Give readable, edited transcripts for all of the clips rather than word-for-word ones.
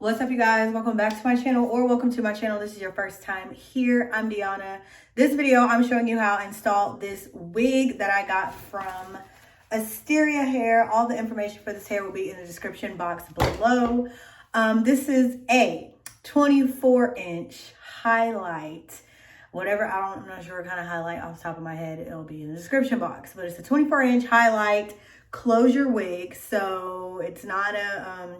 What's up, you guys? Welcome back to my channel, or welcome to my channel. This is your first time here. I'm Deanna. This video, I'm showing you how to install this wig that I got from Asteria Hair. All the information for this hair will be in the description box below. This is a 24-inch highlight. Whatever, I'm not sure what kind of highlight off the top of my head. It'll be in the description box. But it's a 24-inch highlight closure wig. So it's not a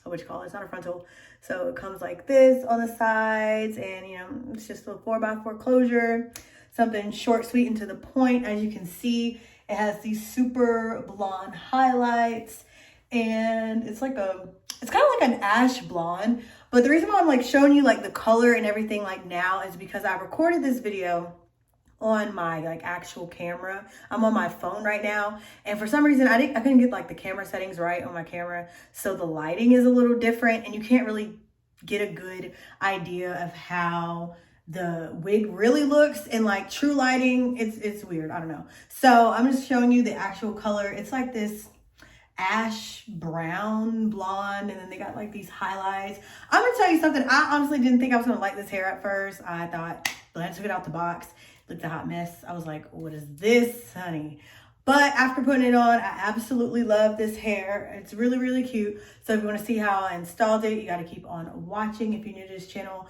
it's not a frontal, so it comes like this on the sides, and it's just a 4x4 closure, something short, sweet, and to the point. As you can see, it has these super blonde highlights, and it's kind of like an ash blonde. But the reason why I'm like showing you like the color and everything like now is because I recorded this video on my like actual camera. I'm on my phone right now, and for some reason I couldn't get like the camera settings right on my camera, so the lighting is a little different and you can't really get a good idea of how the wig really looks in like true lighting. It's weird, I don't know. So I'm just showing you the actual color. It's like this ash brown blonde, and then they got like these highlights. I'm gonna tell you something, I honestly didn't think I was gonna like this hair at first. I thought, but I took it out the box, looked a hot mess. I was like, what is this, honey? But after putting it on, I absolutely love this hair. It's really, really cute. So if you want to see how I installed it, you got to keep on watching. If you're new to this channel,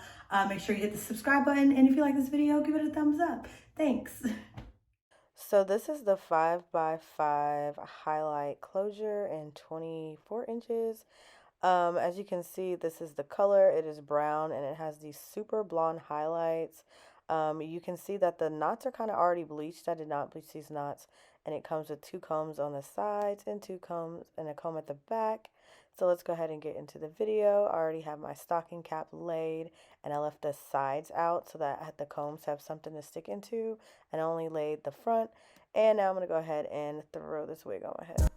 make sure you hit the subscribe button. And if you like this video, give it a thumbs up. Thanks. So this is the 5x5 highlight closure in 24 inches. As you can see, this is the color. It is brown, and it has these super blonde highlights. You can see that the knots are kind of already bleached. I did not bleach these knots. And it comes with 2 combs on the sides and 2 combs and a comb at the back. So let's go ahead and get into the video. I already have my stocking cap laid, and I left the sides out so that the combs have something to stick into, and I only laid the front. And now I'm going to go ahead and throw this wig on my head.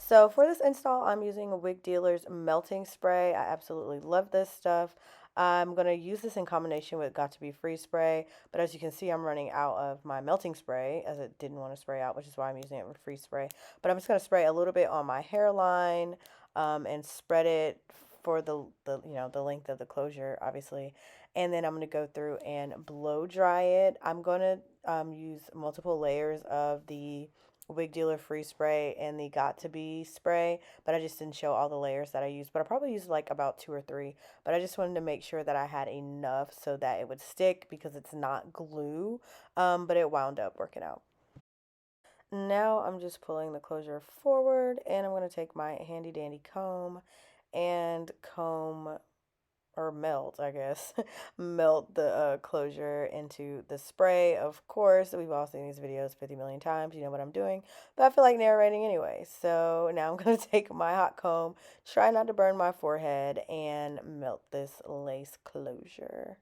So for this install, I'm using a Wig Dealer's melting spray. I absolutely love this stuff. I'm going to use this in combination with Got to Be Free spray, but as you can see, I'm running out of my melting spray, as it didn't want to spray out, which is why I'm using it with free spray. But I'm just going to spray a little bit on my hairline, and spread it for the length of the closure, obviously. And then I'm going to go through and blow dry it. I'm going to use multiple layers of the Wig Dealer free spray and the Got to Be spray, but I just didn't show all the layers that I used, but I probably used like about 2 or 3, but I just wanted to make sure that I had enough so that it would stick, because it's not glue, but it wound up working out. Now I'm just pulling the closure forward, and I'm going to take my handy dandy comb and comb, or melt, I guess, melt the closure into the spray. Of course, we've all seen these videos 50 million times. You know what I'm doing, but I feel like narrating anyway. So now I'm going to take my hot comb, try not to burn my forehead, and melt this lace closure.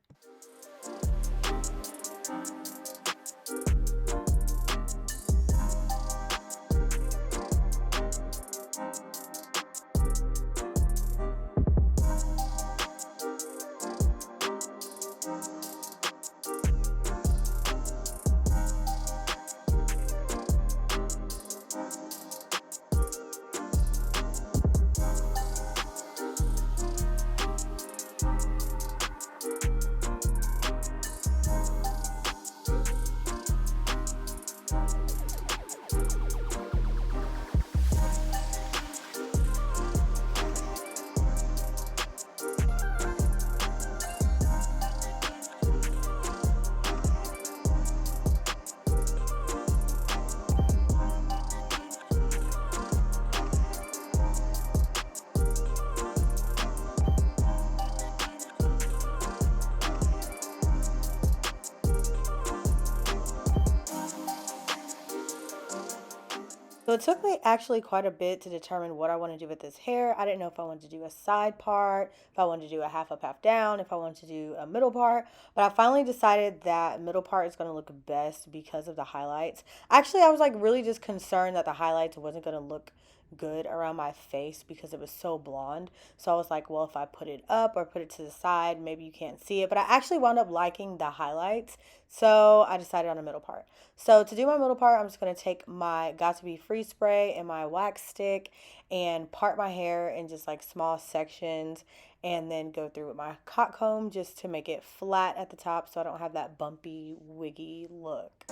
So it took me actually quite a bit to determine what I want to do with this hair. I didn't know if I wanted to do a side part, if I wanted to do a half up, half down, if I wanted to do a middle part. But I finally decided that middle part is going to look best because of the highlights. Actually, I was like really just concerned that the highlights wasn't going to look good around my face because it was so blonde. So I was like, well, if I put it up or put it to the side, maybe you can't see it. But I actually wound up liking the highlights. So I decided on the middle part. So to do my middle part, I'm just going to take my Got To Be Free spray and my wax stick and part my hair in just like small sections, and then go through with my hot comb just to make it flat at the top so I don't have that bumpy, wiggy look.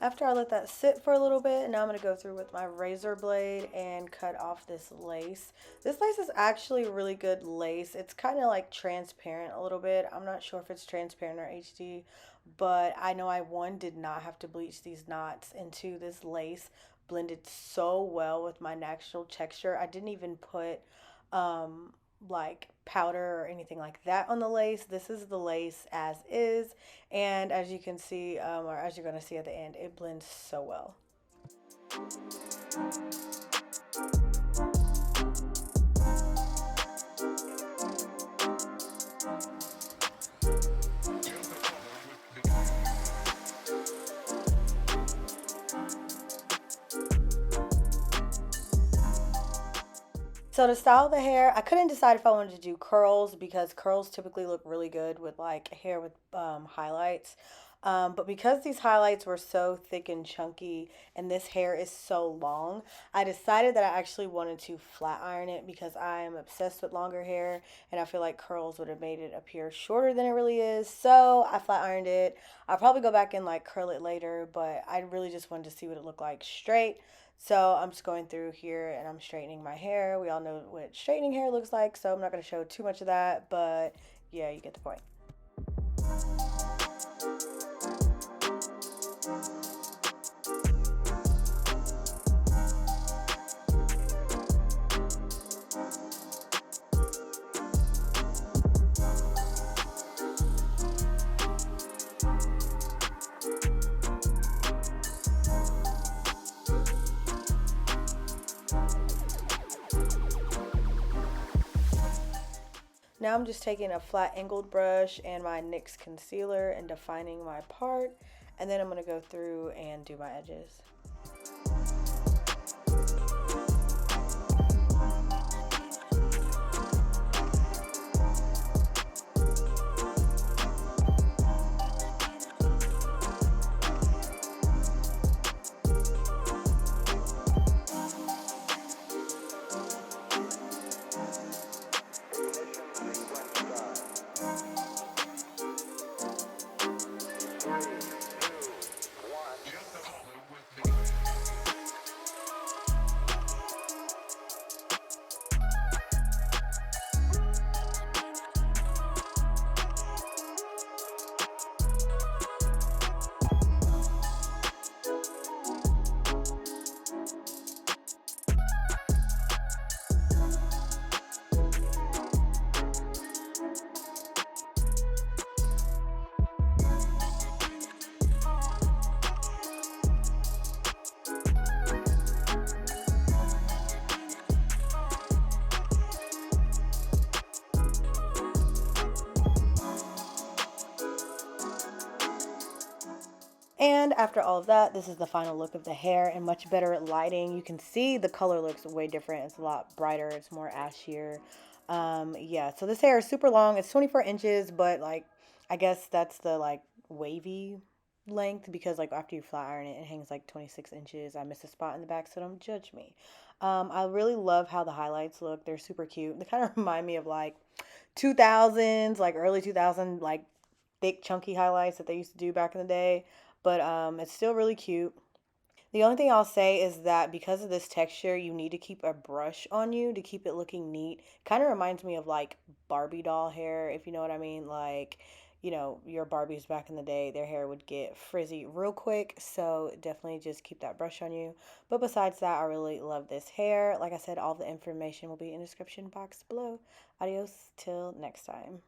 After I let that sit for a little bit, now I'm going to go through with my razor blade and cut off this lace. This lace is actually really good lace. It's kind of like transparent a little bit. I'm not sure if it's transparent or HD, but I know I, one, did not have to bleach these knots, and two, this lace blended so well with my natural texture. I didn't even put um, like powder or anything like that on the lace. This is the lace as is, and as you can see, or as you're going to see at the end, it blends so well. So to style the hair, I couldn't decide if I wanted to do curls because curls typically look really good with like hair with highlights. But because these highlights were so thick and chunky and this hair is so long, I decided that I actually wanted to flat iron it because I am obsessed with longer hair and I feel like curls would have made it appear shorter than it really is. So I flat ironed it. I'll probably go back and like curl it later, but I really just wanted to see what it looked like straight. So I'm just going through here and I'm straightening my hair. We all know what straightening hair looks like, so I'm not going to show too much of that, but yeah, you get the point. Now I'm just taking a flat angled brush and my NYX concealer and defining my part, and then I'm going to go through and do my edges. And after all of that, this is the final look of the hair and much better lighting. You can see the color looks way different. It's a lot brighter. It's more ashier. Yeah, so this hair is super long. It's 24 inches, but like, I guess that's the like wavy length because like after you flat iron it, it hangs like 26 inches. I missed a spot in the back, so don't judge me. I really love how the highlights look. They're super cute. They kind of remind me of like 2000s, like early 2000s, like thick, chunky highlights that they used to do back in the day. But it's still really cute. The only thing I'll say is that because of this texture, you need to keep a brush on you to keep it looking neat. Kind of reminds me of like Barbie doll hair, if you know what I mean. Like, your Barbies back in the day, their hair would get frizzy real quick. So definitely just keep that brush on you. But besides that, I really love this hair. Like I said, all the information will be in the description box below. Adios till next time.